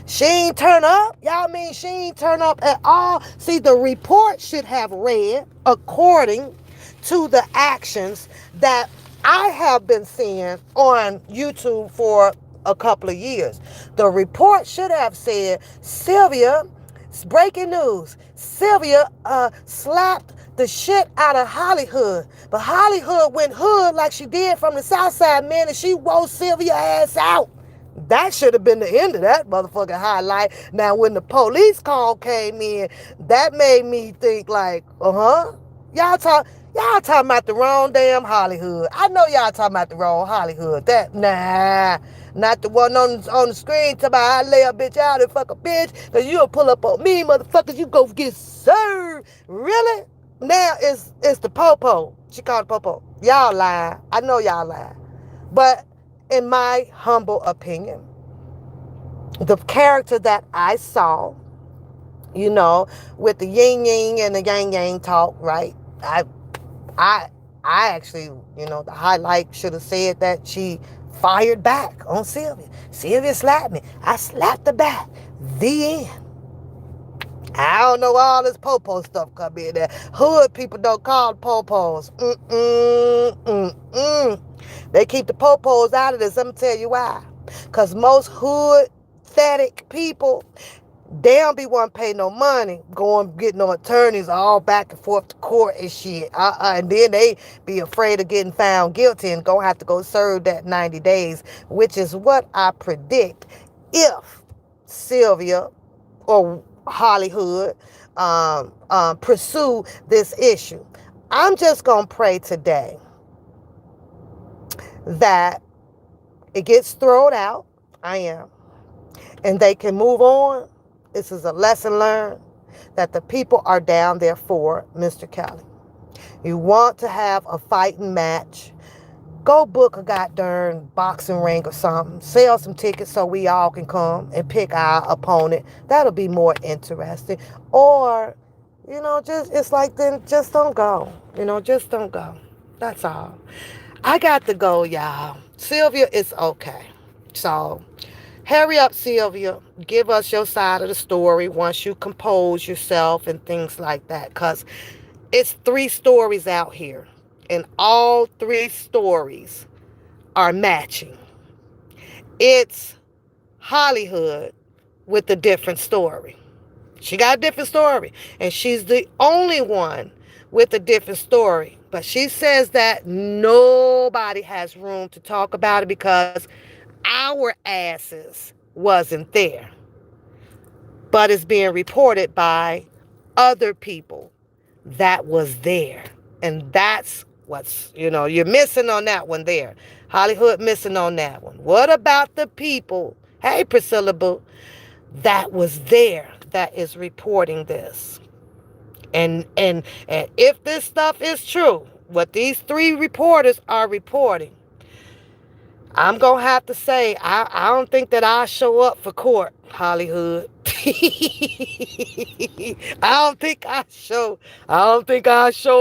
She ain't turn up. Y'all mean she ain't turn up at all? See, the report should have read according to the actions that I have been seeing on YouTube for a couple of years. The report should have said, Sylvia, breaking news, Sylvia slapped the shit out of Hollywood. But Hollywood went hood like she did from the south side, man, and she wore Sylvia ass out. That should have been the end of that motherfucking highlight. Now, when the police call came in, that made me think like, y'all talking about the wrong damn Hollywood. I know y'all talking about the wrong Hollywood. Not the one on the screen talking about I lay a bitch out and fuck a bitch, because you'll pull up on me, motherfuckers. You go get served. Really? Now it's the popo. She called it popo. Y'all lying. I know y'all lying. But in my humble opinion, the character that I saw, you know, with the yin yang and the yang yang talk, right? I I actually, the highlight should have said that she fired back on Sylvia. Sylvia slapped me. I slapped her back. The end. I don't know all this popo stuff come in there. Hood people don't call popos. They keep the popos out of this. Let me tell you why. Because most hood pathetic people, they don't be wanting to pay no money, going get no attorneys all back and forth to court and shit. And then they be afraid of getting found guilty and gonna have to go serve that 90 days, which is what I predict if Sylvia or Hollywood pursue this issue. I'm just gonna pray today that it gets thrown out. I am. And they can move on. This is a lesson learned that the people are down there for, Mr. Kelly. You want to have a fighting match, go book a goddamn boxing ring or something. Sell some tickets so we all can come and pick our opponent. That'll be more interesting. Or, it's like, then just don't go. Just don't go. That's all. I got to go, y'all. Sylvia is okay. So, hurry up, Sylvia. Give us your side of the story once you compose yourself and things like that. Because it's 3 stories out here. And all 3 stories are matching. It's Hollywood with a different story. She got a different story. And she's the only one with a different story. But she says that nobody has room to talk about it because our asses wasn't there. But it's being reported by other people that was there. And that's what's, you're missing on that one there. Hollywood missing on that one. What about the people, hey Priscilla Boo, that was there that is reporting this? And if this stuff is true, what these 3 reporters are reporting, I'm going to have to say, I don't think that I'll show up for court, Hollywood. I don't think I'll show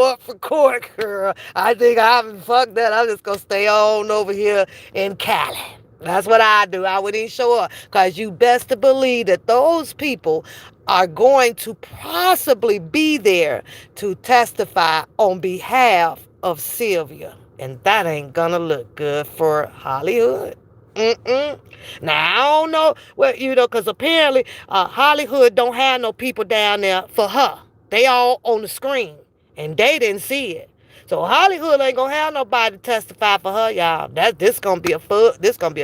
up for court, girl. I think fuck that. I'm just going to stay on over here in Cali. That's what I do. I wouldn't even show up. Because you best to believe that those people are going to possibly be there to testify on behalf of Sylvia. And that ain't gonna look good for Hollywood. Now, I don't know, because apparently Hollywood don't have no people down there for her. They all on the screen, and they didn't see it. So Hollywood ain't gonna have nobody to testify for her, y'all. This gonna be a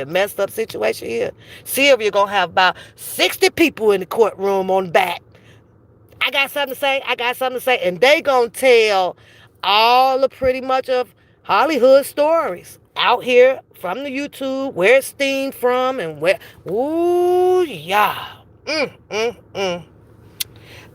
messed up situation here. Sylvia gonna have about 60 people in the courtroom on the back. I got something to say. And they gonna tell all of pretty much of Hollywood stories out here from the YouTube, where it's steamed from and where, ooh, yeah.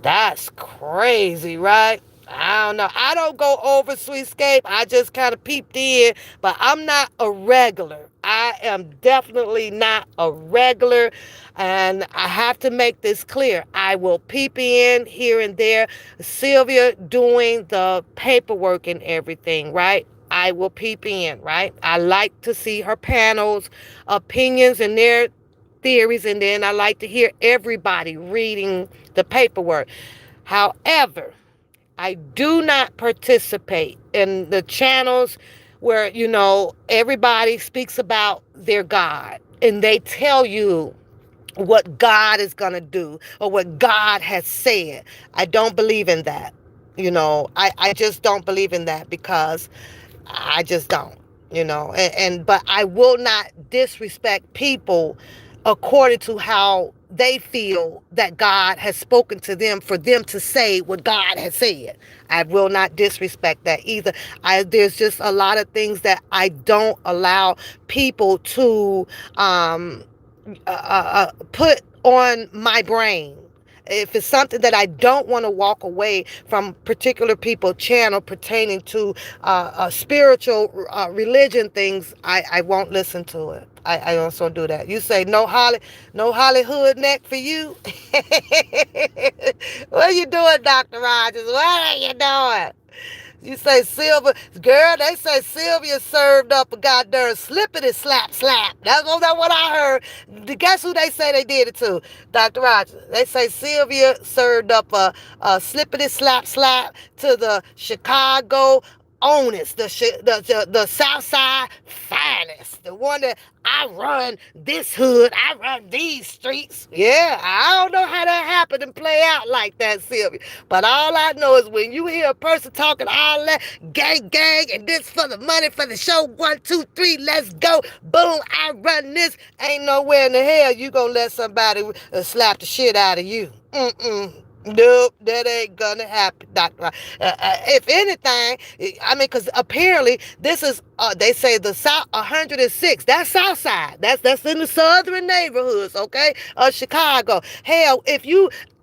That's crazy, right? I don't know. I don't go over Sweetscape. I just kind of peeped in, but I'm not a regular. I am definitely not a regular, and I have to make this clear. I will peep in here and there. Sylvia doing the paperwork and everything, right? I will peep in, right? I like to see her panels, opinions, and their theories, and then I like to hear everybody reading the paperwork. However, I do not participate in the channels where, everybody speaks about their God and they tell you what God is going to do or what God has said. I don't believe in that. I just don't believe in that because I just don't, but I will not disrespect people according to how they feel that God has spoken to them for them to say what God has said. I will not disrespect that either. There's just a lot of things that I don't allow people to put on my brain if it's something that I don't want to walk away from particular people channel pertaining to spiritual religion things, I won't listen to it. I also do that. You say no Hollywood neck for you. What are you doing, Dr. Rogers? What are you doing? You say Sylvia, girl, they say Sylvia served up a goddamn slippity slap slap. That's what I heard. Guess who they say they did it to? Dr. Rogers. They say Sylvia served up a slippity slap slap to the Chicago ownest, the South Side finest, the one that I run this hood, I run these streets. Yeah, I don't know how that happened and play out like that, Sylvia. But all I know is when you hear a person talking all that gang, and this for the money for the show, 1, 2, 3, let's go, boom, I run this. Ain't nowhere in the hell you gonna let somebody slap the shit out of you. Nope, that ain't gonna happen, Doctor. If anything, I mean, because apparently this is, they say the South 106. That's South Side. That's in the southern neighborhoods, okay, of Chicago. Hell,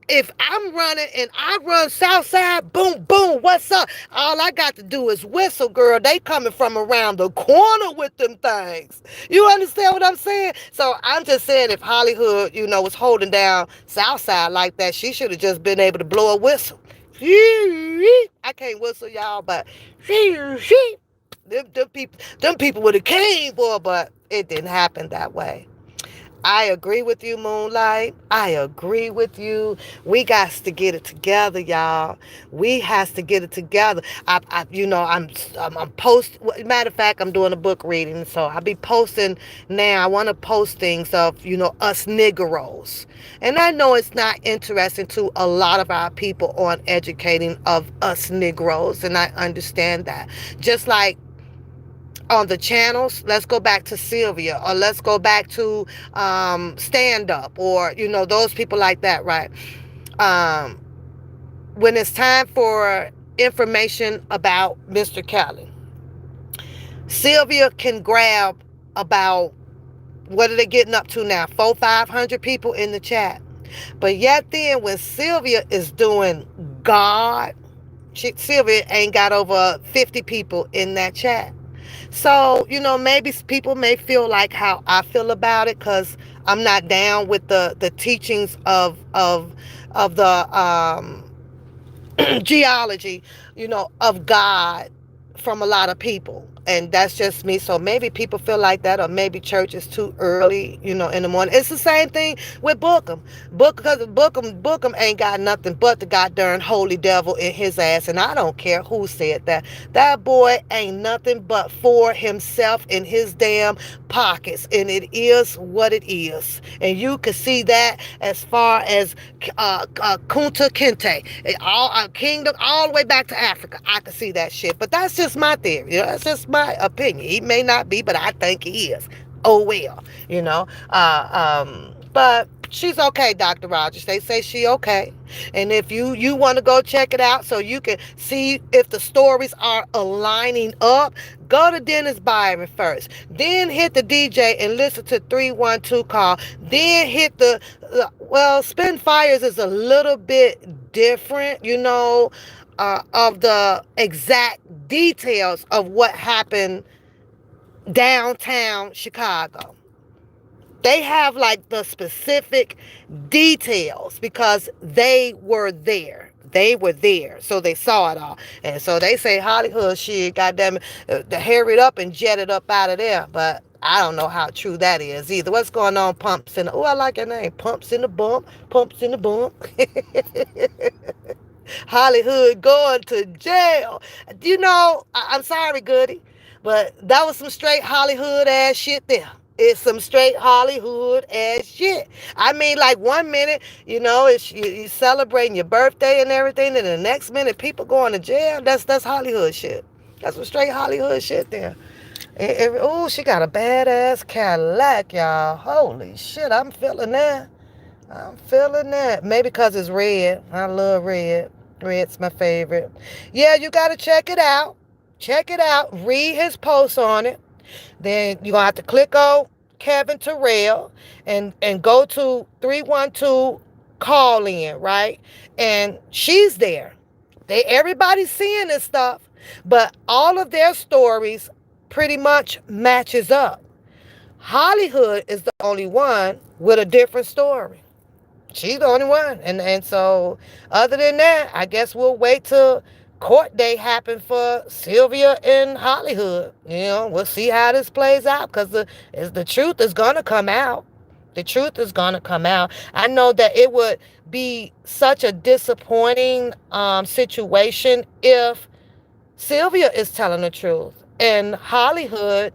if I'm running and I run South Side, boom, boom, what's up? All I got to do is whistle, girl. They coming from around the corner with them things. You understand what I'm saying? So I'm just saying if Hollywood, was holding down South Side like that, she should have just been able to blow a whistle. I can't whistle, y'all, but them people would have came for, but it didn't happen that way. I agree with you, Moonlight. I agree with you. We got to get it together, y'all. We has to get it together. I'm post. Matter of fact, I'm doing a book reading, so I'll be posting now. I want to post things of us Negroes, and I know it's not interesting to a lot of our people on educating of us Negroes, and I understand that. Just like on the channels, let's go back to Sylvia, or let's go back to stand up, or those people like that, right? When it's time for information about Mr. Kelly, Sylvia can grab about, what are they getting up to now, 400-500 people in the chat. But yet then when Sylvia is doing God, Sylvia ain't got over 50 people in that chat. So, maybe people may feel like how I feel about it, because I'm not down with the teachings of the geology, of God from a lot of people. And that's just me. So maybe people feel like that, or maybe church is too early, in the morning. It's the same thing with Bookham. Bookham ain't got nothing but the goddamn holy devil in his ass. And I don't care who said that. That boy ain't nothing but for himself in his damn pockets. And it is what it is. And you can see that as far as Kunta Kinte, all kingdom, all the way back to Africa. I can see that shit. But that's just my theory. That's just my opinion. He may not be, but I think he is. Oh well, but she's okay, Dr. Rogers. They say she okay. And if you want to go check it out so you can see if the stories are aligning up, go to Dennis Byron first. Then hit the DJ and listen to 312 call. Then hit Spin Fires is a little bit different, of the exact details of what happened downtown Chicago. They have like the specific details because they were there. They were there, so they saw it all. And so they say Hollywood shit, goddamn it, to hurry it up and jet it up out of there. But I don't know how true that is either. What's going on, Pumps in the... Oh, I like your name. Pumps in the bump. Pumps in the bump. Hollywood going to jail. I'm sorry, Goody, but that was some straight Hollywood ass shit there. It's some straight Hollywood ass shit. I mean, like 1 minute, it's you celebrating your birthday and everything, and the next minute people going to jail. That's Hollywood shit. That's some straight Hollywood shit there. Oh, she got a badass Cadillac, y'all. Holy shit, I'm feeling that. I'm feeling that. Maybe because it's red. I love red. Red's my favorite. Yeah, you got to check it out. Check it out. Read his posts on it. Then you're going to have to click on Kevin Terrell and go to 312 call in, right? And she's there. Everybody's seeing this stuff, but all of their stories pretty much matches up. Hollywood is the only one with a different story. She's the only one. And so other than that, I guess we'll wait till court day happen for Sylvia in Hollywood. We'll see how this plays out, because the truth is gonna come out. The truth is gonna come out. I know that it would be such a disappointing situation if Sylvia is telling the truth and Hollywood,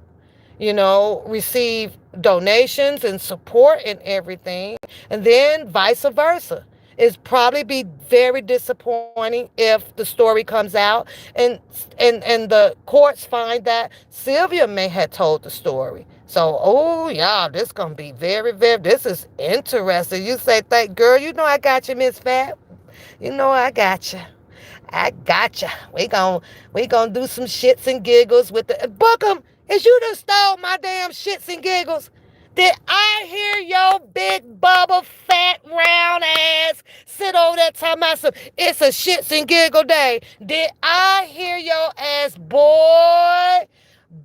receive donations and support and everything, and then vice versa. It's probably be very disappointing if the story comes out and the courts find that Sylvia may have told the story. So, oh yeah, this gonna be very, very. This is interesting. You say, "Thank girl, I got you, Miss Fat. I got you." I gotcha. We gonna do some shits and giggles with the Bookham. Is you done stole my damn shits and giggles? Did I hear your big bubble fat round ass sit over there talking about some? It's a shits and giggle day. Did I hear your ass, boy?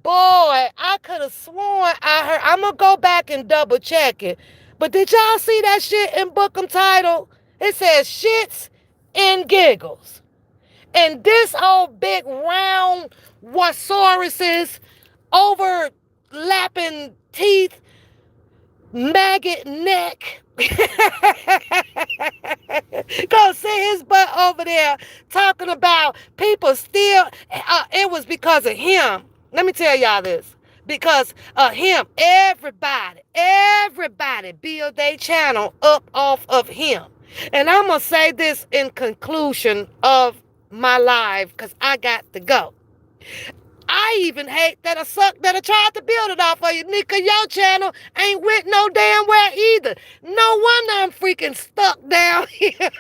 Boy, I could have sworn I heard. I'm gonna go back and double check it. But did y'all see that shit in Bookham title? It says shits and giggles. And this old big round wasauruses, overlapping teeth, maggot neck. Go see his butt over there talking about people still. It was because of him. Let me tell y'all this. Because of him, everybody build their channel up off of him. And I'm going to say this in conclusion of my life, because I got to go. I even hate that I tried to build it off of you, nigga. Your channel ain't went no damn where either. No wonder I'm freaking stuck down here.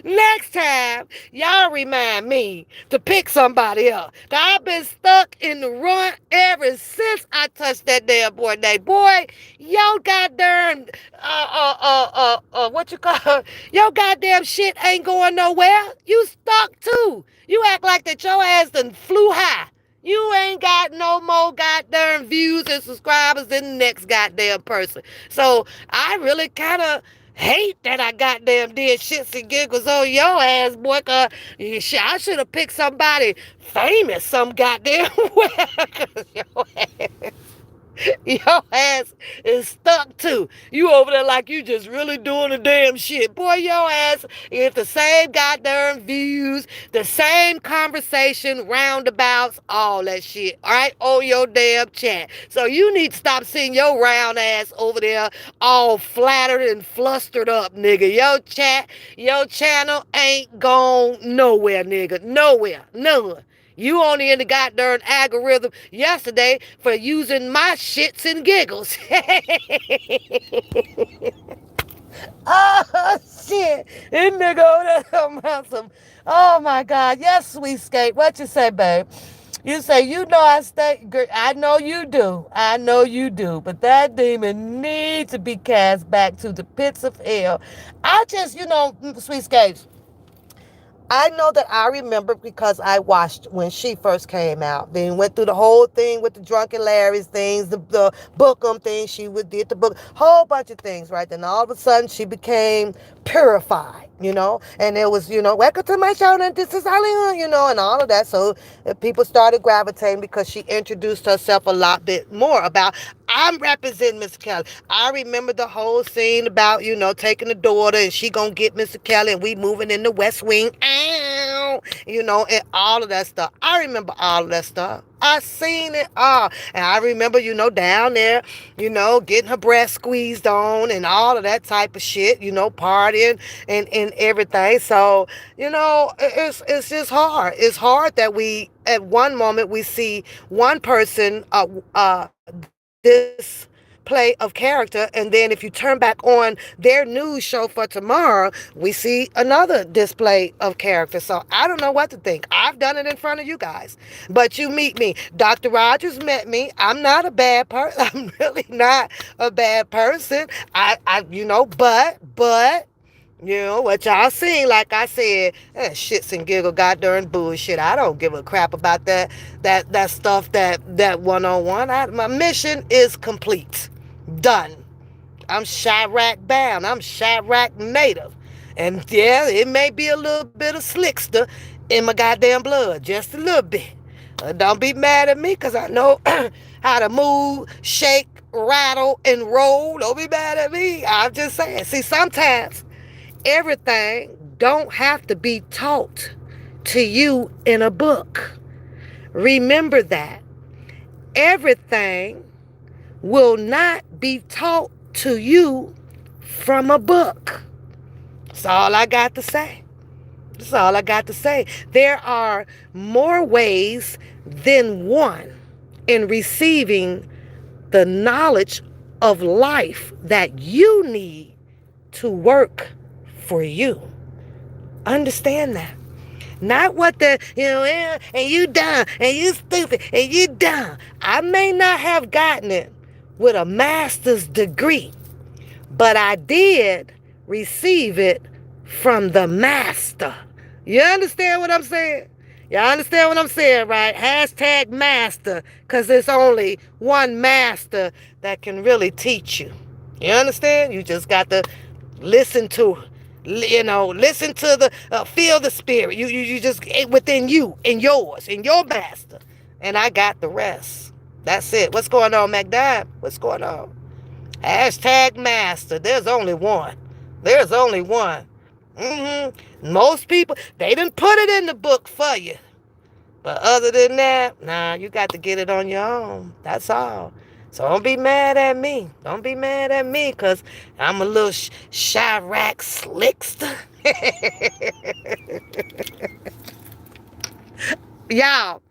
Next time, y'all remind me to pick somebody else. Cause I've been stuck in the run ever since I touched that damn boy day. Boy, yo goddamn, what you call it? Your goddamn shit ain't going nowhere. You stuck too. You act like that your ass done flew high. You ain't got no more goddamn views and subscribers than the next goddamn person. So I really kind of hate that I goddamn did shits and giggles on your ass, boy. I should have picked somebody famous some goddamn way. Your ass. Your ass is stuck too. You over there like you just really doing the damn shit. Boy, your ass is the same goddamn views, the same conversation, roundabouts, all that shit. All right, on your damn chat. So you need to stop seeing your round ass over there all flattered and flustered up, nigga. Your channel ain't gone nowhere, nigga. Nowhere. None. You only in the goddamn algorithm yesterday for using my shits and giggles. Oh, shit. This nigga over there talking about some, oh, my God. Yes, sweet skate. What you say, babe? You say, I stay. I know you do. I know you do. But that demon needs to be cast back to the pits of hell. I just, sweet skates. I know that I remember because I watched when she first came out. Then went through the whole thing with the Drunken Larry's things, the Bookham thing. She did the book, whole bunch of things, right? Then all of a sudden she became purified, and it was, welcome to my show and this is Hollywood, and all of that. So people started gravitating because she introduced herself a lot bit more about, I'm representing Mr. Kelly. I remember the whole scene about, taking the daughter and she gonna get Mr. Kelly and we moving in the West Wing. Ow! And all of that stuff. I remember all of that stuff. I seen it all. And I remember, down there, getting her breast squeezed on and all of that type of shit, partying and everything. So, it's just hard. It's hard that we, at one moment, we see one person, this play of character, and then if you turn back on their news show for tomorrow, we see another display of character. So I don't know what to think. I've done it in front of you guys, but you meet me. Dr. Rogers met me. I'm not a bad person. I'm really not a bad person. But You know, what y'all seen, like I said, shits and giggle goddamn bullshit. I don't give a crap about that stuff, that one-on-one. My mission is complete. Done. I'm Chirac bound. I'm Chirac native. And yeah, it may be a little bit of slickster in my goddamn blood. Just a little bit. Don't be mad at me because I know how to move, shake, rattle, and roll. Don't be mad at me. I'm just saying. See, sometimes everything don't have to be taught to you in a book. Remember that. Everything will not be taught to you from a book. That's all I got to say. That's all I got to say. There are more ways than one in receiving the knowledge of life that you need to work for you. Understand that. Not what and you dumb, and you stupid, and you dumb. I may not have gotten it with a master's degree, but I did receive it from the master. You understand what I'm saying? Y'all understand what I'm saying, right? Hashtag master, because there's only one master that can really teach you. You understand? You just got to listen to, listen to feel the spirit. You just, within you, in yours, in your master. And I got the rest. That's it. What's going on, McDad? What's going on? Hashtag master. There's only one. There's only one. Most people, they didn't put it in the book for you. But other than that, nah, you got to get it on your own. That's all. So don't be mad at me. Don't be mad at me, because I'm a little Chirac slickster. Y'all,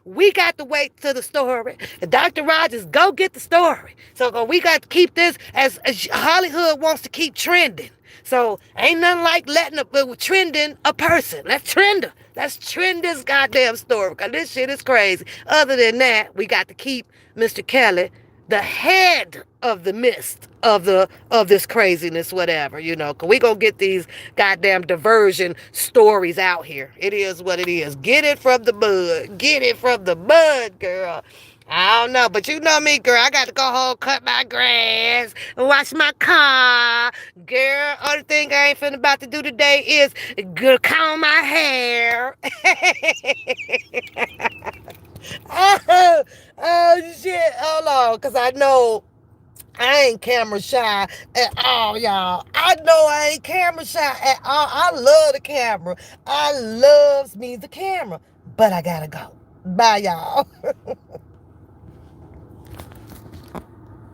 we got to wait till the story. And Dr. Rogers, go get the story. So we got to keep this as Hollywood wants to keep trending. So ain't nothing like letting trending a person. Let's trend her. Let's trend this goddamn story, because this shit is crazy. Other than that, we got to keep Mr. Kelly the head of the mist of this craziness, whatever, because we gonna get these goddamn diversion stories out here. It is what it is. Get it from the bud. Get it from the bud, girl. I don't know, but you know me, girl. I got to go home, cut my grass, wash my car. Girl, only thing I ain't finna about to do today is comb my hair. Oh, shit. Hold on, because I know I ain't camera shy at all, y'all. I know I ain't camera shy at all. I love the camera. I loves me the camera. But I gotta go. Bye, y'all.